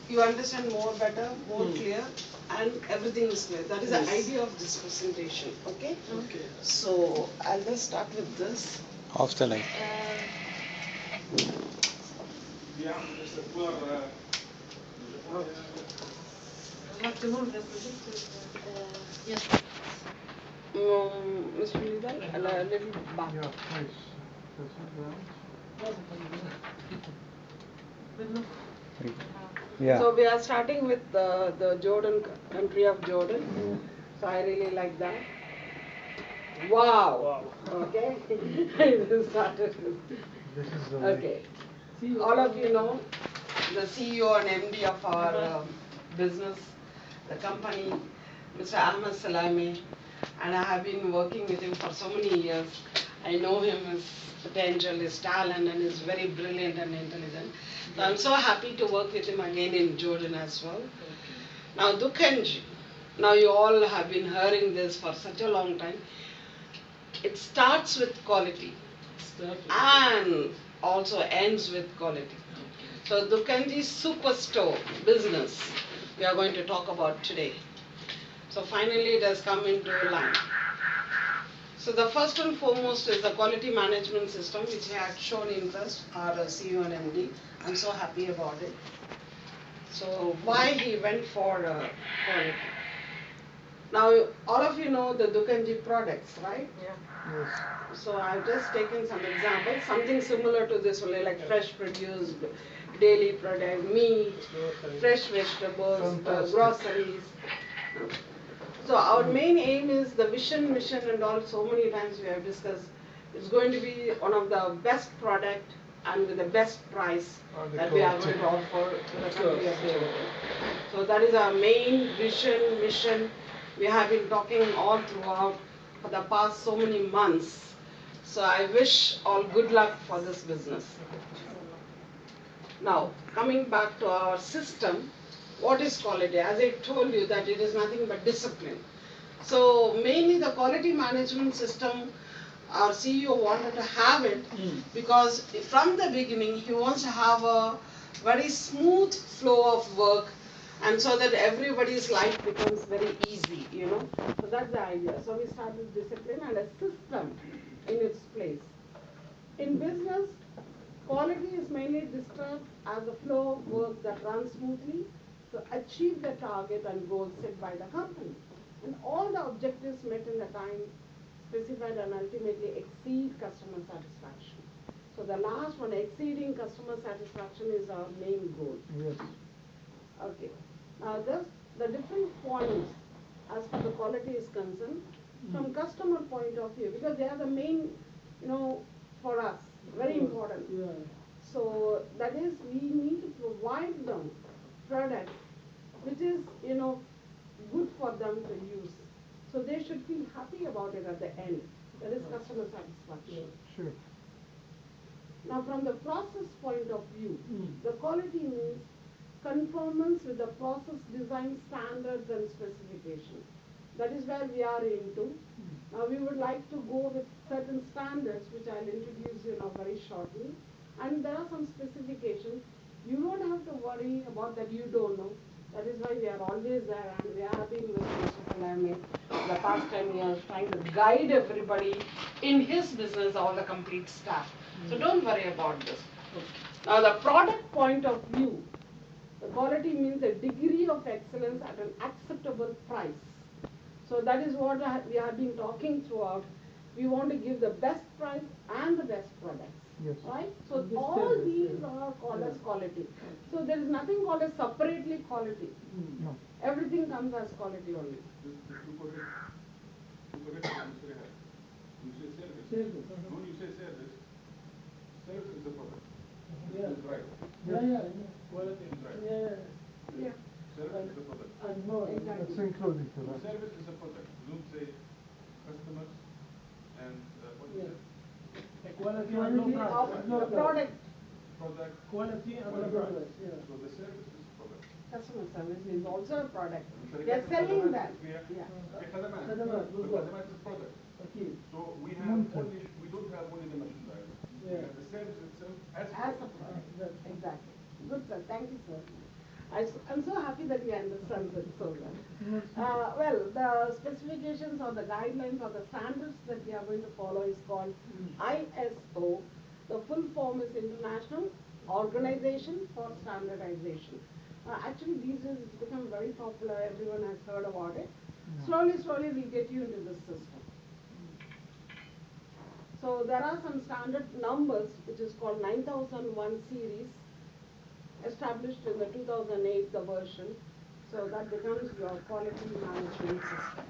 you understand more better, more clear, and everything is clear. That is the idea of this presentation. Okay. Okay. So I'll just start with this. Off the light. Have to move the projector. Yes. Mr. Nidal, a little back. Yeah. So we are starting with the Jordan, country of Jordan. So I really like that. Wow. Okay. I just started. Okay. All of you know the CEO and MD of our business, the company, Mr. Ahmed Salami, and I have been working with him for so many years. I know him, his potential, his talent, and he's very brilliant and intelligent. So I'm so happy to work with him again in Jordan as well. Now Dukanji, now you all have been hearing this for such a long time. It starts with quality and also ends with quality. So Dukanji Superstore business we are going to talk about today. So finally it has come into line. So the first and foremost is the quality management system which had shown interest, our CEO and MD. I'm so happy about it. So why he went for quality? Now all of you know the Dukanji products, right? Yeah. So I've just taken some examples, something similar to this only, like fresh produce, daily product, meat, fresh vegetables, groceries. So our main aim is the vision, mission and all, so many times we have discussed, it's going to be one of the best product and with the best price that we are going to offer to the country of Jordan. So that is our main vision, mission. We have been talking all throughout for the past so many months. So I wish all good luck for this business. Now, coming back to our system, what is quality? As I told you that it is nothing but discipline. So mainly the quality management system, our CEO wanted to have it because from the beginning he wants to have a very smooth flow of work, and so that everybody's life becomes very easy, you know. So that's the idea. So we start with discipline and a system in its place. In business, quality is mainly described as a flow of work that runs smoothly to achieve the target and goals set by the company. And all the objectives met in the time specified and ultimately exceed customer satisfaction. So the last one, exceeding customer satisfaction, is our main goal. Yes. Okay. Now the different points as far the quality is concerned, from customer point of view, because they are the main, you know, for us, very important. Yeah. So that is, we need to provide them product which is, you know, good for them to use. So they should feel happy about it at the end. That is customer satisfaction. Sure. Now from the process point of view, the quality means conformance with the process design standards and specifications. That is where we are into. Now we would like to go with certain standards which I'll introduce you now very shortly. And there are some specifications. You don't have to worry about that you don't know. That is why we are always there, and we have been with Mr. Salami the past 10 years trying to guide everybody in his business, all the complete staff. So don't worry about this. Now the product point of view, the quality means a degree of excellence at an acceptable price. So that is what we have been talking throughout. We want to give the best price and the best products. Yes. Right? So This all service, these yeah. are called as quality. So there is nothing called as separately quality. No. Everything comes as quality only. You say service. Service. When you say service, service is the product. Yeah. It's right. Yeah. Quality. It's right. Yeah. Yeah. Service is the product. I know. Exactly. It's including So that. service is a product. Don't say customers and what is it? Quality Quality of the product. Product. Quality and Quality. product. Yeah. So the service is product. Customer service is also a product. They are شركات selling الخدمات that. فيها Yeah. في خدمات. خدمات. الخدمات is product. أكيد. So we don't have only the merchandise. We Yeah. have the service itself as As a product. product. Exactly. Good, sir. Thank you, sir. I'm so happy that you understand it so well. Well, the specifications or the guidelines or the standards that we are going to follow is called ISO. The full form is International Organization for Standardization. Actually, these days it's become very popular. Everyone has heard about it. Slowly, slowly, we'll get you into this system. So there are some standard numbers, which is called 9001 series, established in the 2008 the version. So that becomes your quality management system.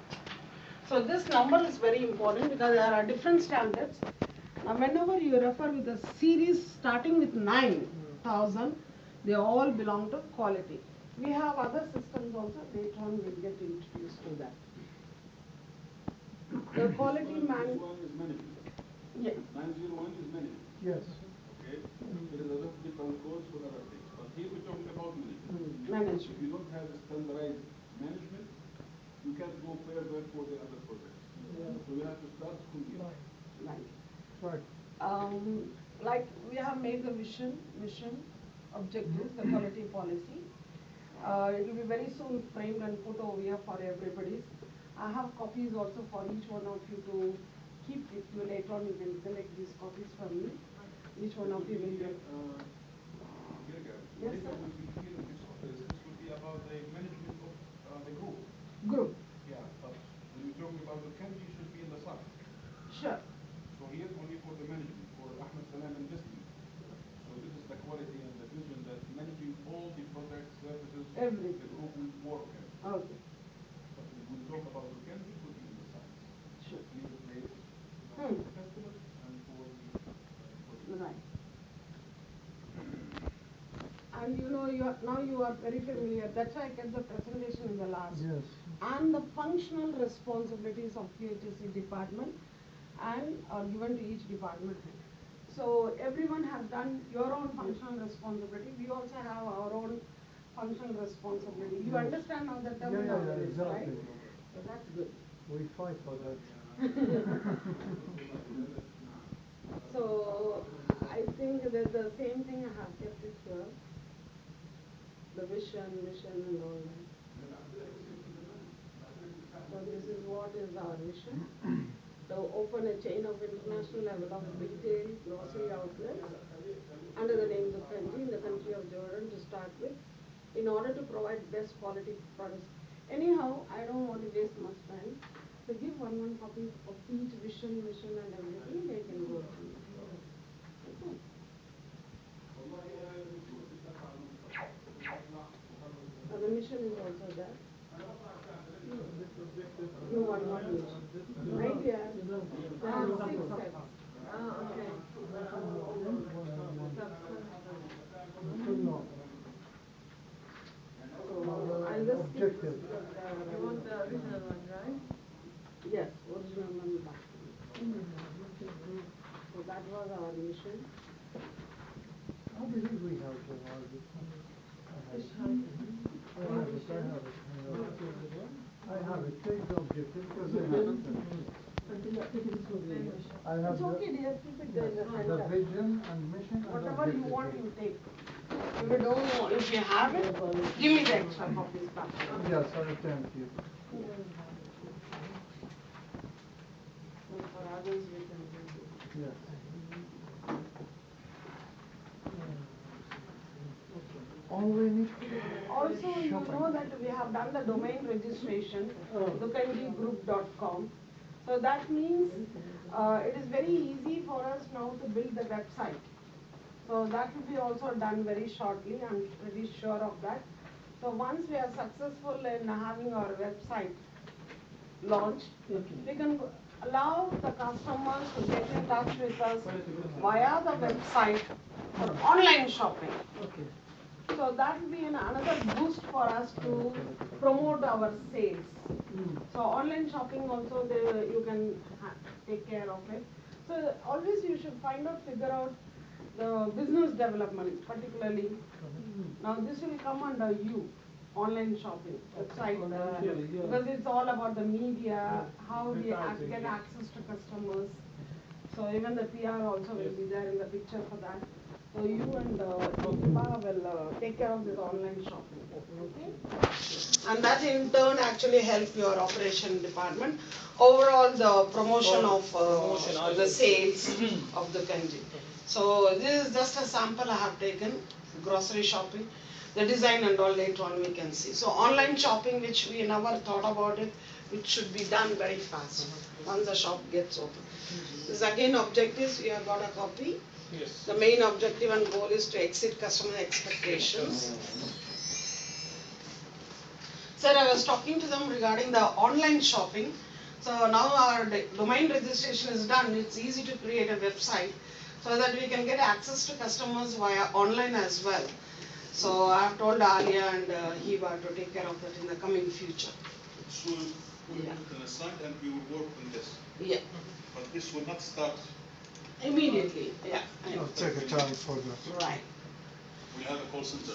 So this number is very important because there are different standards. Now whenever you refer with a series starting with 9000, they all belong to quality. We have other systems also, later on we'll get introduced to that. The quality man. Yeah. 901 is management. Yes. Okay? There is a lot of different codes for other things. But here we're talking about management. Management. If you don't have a standardized management, you can't go further for the other projects. Yeah. So you have to start from here. Right. Right. Like we have made the mission, objectives, the quality policy. It will be very soon framed and put over here for everybody. I have copies also for each one of you to keep with you. Later on you can collect these copies from me. Each one of you will get. Yes, sir. Will be here in this office. This will be about the management of the group. Group. Yeah, but when we're talking about the country, should be in the site. Sure. So here only for the management, for Ahmed Salam investment. So this is the quality and the vision that managing all the products, services, everything the group will work in. Okay. But when we talk about the country, it will be in the site. Sure. Clear the place for the customers and for the Right. And you know, now you are very familiar. That's why I kept the presentation in the last. Yes. And the functional responsibilities of QHSE department and are given to each department. So everyone has done your own functional responsibility. We also have our own functional responsibility. You understand now that terminology, exactly. right? So that's good. We fight for that. So I think that the same thing I have kept it here. The vision, mission and all that. So this is what is our vision. To open a chain of international level of retail grocery outlets under the names of country in the country of Jordan to start with, in order to provide best quality products. Anyhow, I don't want to waste much time. So give one copy of each vision, mission and everything, they can go through. Okay. The mission is also there. No, one not mission. Right here. 6 steps. Okay. So I'll just objective. You want the original one, right? Yes, original one back. So that was our mission. I believe we have the I have it. Take the objective because I have it. I have It's okay, dear. Keep it there in the the center. vision and mission and Whatever objective. you want, you take. If you don't know, if you have it, give me the extra copies back. Yes, I return to you. So for others, we can do it. Yes. Only need Also, you know that we have done the domain registration, dukanjigroup.com. So that means it is very easy for us now to build the website. So that will be also done very shortly, I'm pretty sure of that. So once we are successful in having our website launched, we can allow the customers to get in touch with us via the website for online shopping. So that will be another boost for us to promote our sales. So online shopping also you can take care of it. So always you should figure out the business development particularly. Now this will come under you, online shopping website, because it's all about the media, how we get access to customers. So even the PR also will be there in the picture for that. So you and Iqbal will take care of this online shopping, okay? And that in turn actually help your operation department. Overall, the promotion of the sales of the country. So this is just a sample I have taken, grocery shopping. The design and all later on we can see. So online shopping, which we never thought about it, which should be done very fast once the shop gets open. This again objectives, we have got a copy. Yes. The main objective and goal is to exceed customer expectations. Sir, I was talking to them regarding the online shopping. So now our domain registration is done. It's easy to create a website so that we can get access to customers via online as well. So I have told Alia and Hiba to take care of that in the coming future. So we will put an aside and we will work on this. Yeah. But this will not start. Immediately, yeah. It'll take a time for that. Right. We have a call center.